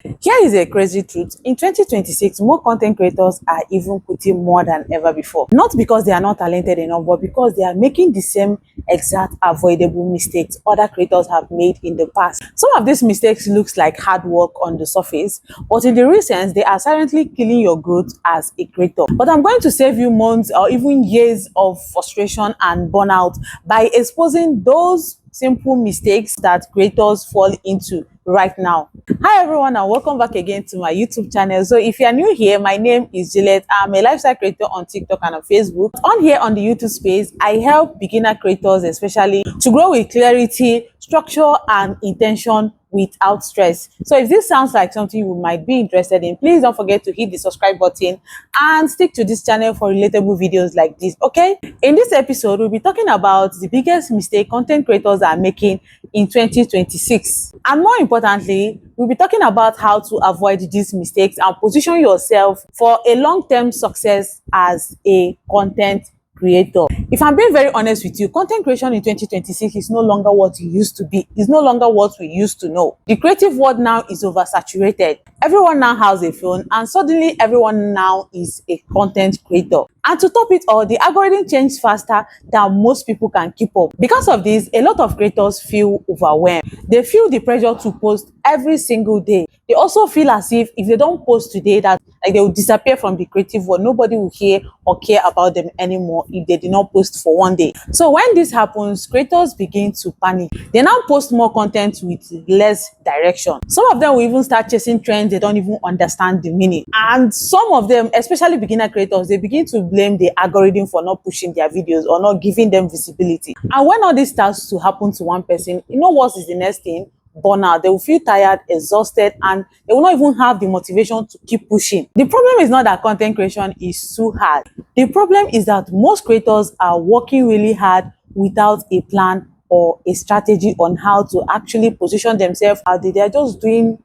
Here is a crazy truth. In 2026, more content creators are even putting more than ever before. Not because they are not talented enough, but because they are making the same exact avoidable mistakes other creators have made in the past. Some of these mistakes looks like hard work on the surface, but in the real sense, they are silently killing your growth as a creator. But I'm going to save you months or even years of frustration and burnout by exposing those simple mistakes that creators fall into right now. Hi everyone, and welcome back again to my YouTube channel. So if you are new here, my name is Juliet. I'm a lifestyle creator on TikTok and on Facebook. On here on the YouTube space, I help beginner creators especially to grow with clarity, structure and intention without stress. So if this sounds like something you might be interested in, please don't forget to hit the subscribe button and stick to this channel for relatable videos like this, okay? In this episode, we'll be talking about the biggest mistake content creators are making in 2026. And more importantly, we'll be talking about how to avoid these mistakes and position yourself for a long-term success as a content creator. If I'm being very honest with you, content creation in 2026 is no longer what it used to be. It's no longer what we used to know. The creative world now is oversaturated. Everyone now has a phone, and suddenly everyone now is a content creator. And to top it all, the algorithm changes faster than most people can keep up. Because of this, a lot of creators feel overwhelmed. They feel the pressure to post every single day. They also feel as if they don't post today, that like they will disappear from the creative world. Nobody will hear or care about them anymore if they did not post for one day. So when this happens, creators begin to panic. They now post more content with less direction. Some of them will even start chasing trends they don't even understand the meaning. And some of them, especially beginner creators, they begin to blame the algorithm for not pushing their videos or not giving them visibility. And when all this starts to happen to one person, you know what is the next thing? Burnout. They will feel tired, exhausted, and they will not even have the motivation to keep pushing. The problem is not that content creation is too hard. The problem is that most creators are working really hard without a plan or a strategy on how to actually position themselves out there. They are just doing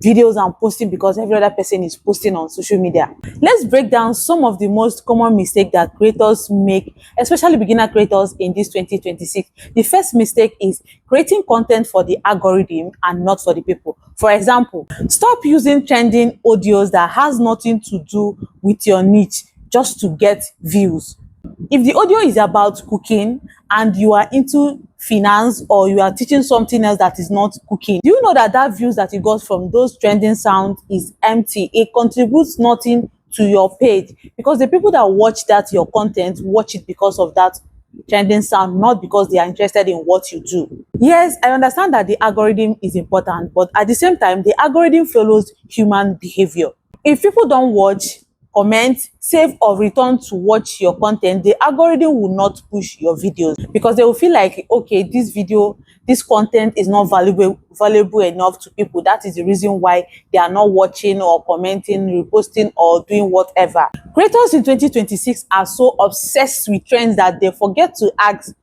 videos and posting because every other person is posting on social media. Let's break down some of the most common mistakes that creators make, especially beginner creators in this 2026. The first mistake is creating content for the algorithm and not for the people. For example, stop using trending audios that has nothing to do with your niche just to get views. If the audio is about cooking and you are into finance, or you are teaching something else that is not cooking, do you know that that views that you got from those trending sounds is empty? It contributes nothing to your page, because the people that watch that your content watch it because of that trending sound, not because they are interested in what you do. Yes, I understand that the algorithm is important, but at the same time, the algorithm follows human behavior. If people don't watch, comment, save or return to watch your content, the algorithm will not push your videos, because they will feel like, okay, this content is not valuable enough to people. That is the reason why they are not watching or commenting, reposting or doing whatever. Creators in 2026 are so obsessed with trends that they forget to ask,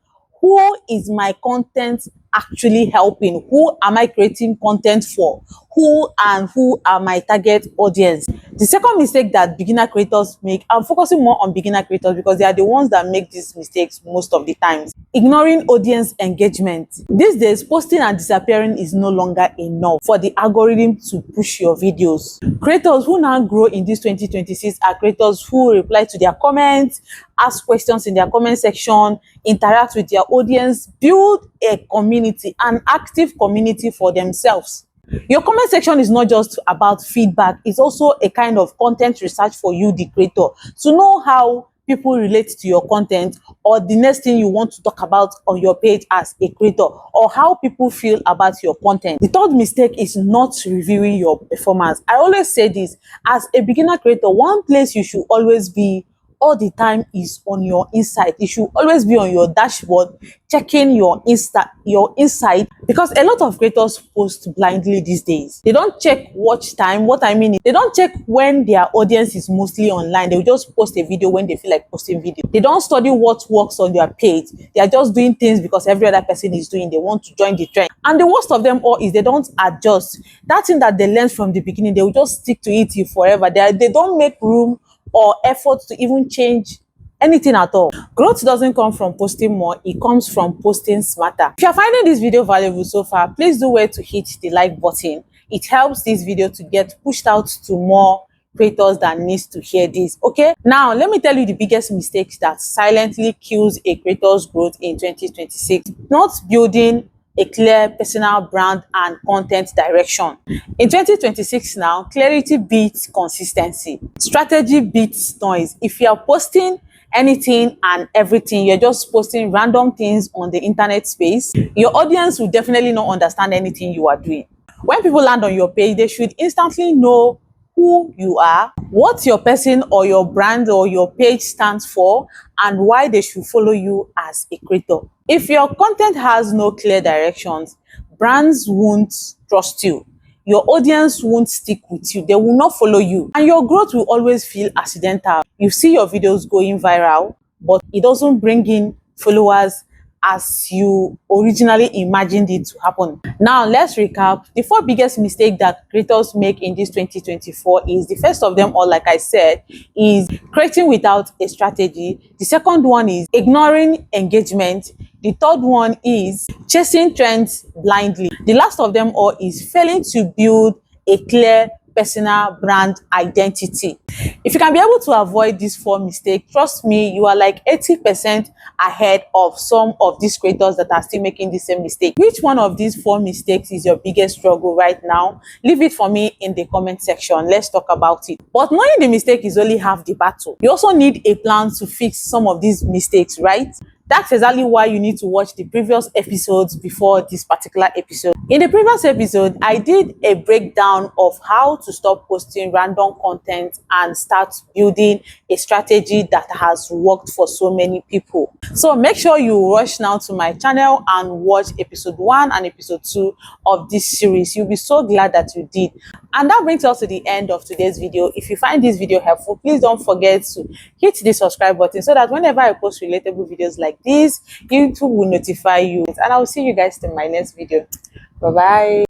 who is my content actually helping? Who am I creating content for? Who are my target audience? The second mistake that beginner creators make, I'm focusing more on beginner creators because they are the ones that make these mistakes most of the times. Ignoring audience engagement. These days, posting and disappearing is no longer enough for the algorithm to push your videos. Creators who now grow in this 2026 are creators who reply to their comments, ask questions in their comment section, interact with their audience, build a community, an active community for themselves. Your comment section is not just about feedback, it's also a kind of content research for you, the creator, to know how people relate to your content, or the next thing you want to talk about on your page as a creator, or how people feel about your content. The third mistake is not reviewing your performance. I always say this, as a beginner creator, one place you should always be all the time is on your insight. You should always be on your dashboard checking your insight, because a lot of creators post blindly these days. They don't check watch time. What I mean is, they don't check when their audience is mostly online. They will just post a video when they feel like posting video. They don't study what works on their page. They are just doing things because every other person is doing. They want to join the trend. And the worst of them all is they don't adjust. That thing that they learned from the beginning, they will just stick to it forever. They don't make room or effort to even change anything at all. Growth doesn't come from posting more, it comes from posting smarter. If you're finding this video valuable so far, please do well to hit the like button. it helps this video to get pushed out to more creators that needs to hear this. Okay, now let me tell you the biggest mistakes that silently kills a creator's growth in 2026. Not building a clear personal brand and content direction. In 2026 now, clarity beats consistency. Strategy beats noise. If you are posting anything and everything, you're just posting random things on the internet space, your audience will definitely not understand anything you are doing. When people land on your page, they should instantly know who you are, what your person or your brand or your page stands for, and why they should follow you as a creator. If your content has no clear directions, brands won't trust you. Your audience won't stick with you. They will not follow you. And your growth will always feel accidental. You see your videos going viral, but it doesn't bring in followers as you originally imagined it to happen. Now, let's recap. The 4 biggest mistakes that creators make in this 2024 is, the first of them all, like I said, is creating without a strategy. The second one is ignoring engagement. The third one is chasing trends blindly. The last of them all is failing to build a clear personal brand identity. If you can be able to avoid these 4 mistakes, trust me, you are like 80% ahead of some of these creators that are still making the same mistake. Which one of these 4 mistakes is your biggest struggle right now? Leave it for me in the comment section. Let's talk about it. But knowing the mistake is only half the battle. You also need a plan to fix some of these mistakes, right? That's exactly why you need to watch the previous episodes before this particular episode. In the previous episode, I did a breakdown of how to stop posting random content and start building a strategy that has worked for so many people. So make sure you rush now to my channel and watch episode 1 and episode 2 of this series. You'll be so glad that you did. And that brings us to the end of today's video. If you find this video helpful, please don't forget to hit the subscribe button so that whenever I post relatable videos like this, YouTube will notify you. And I will see you guys in my next video. Bye bye.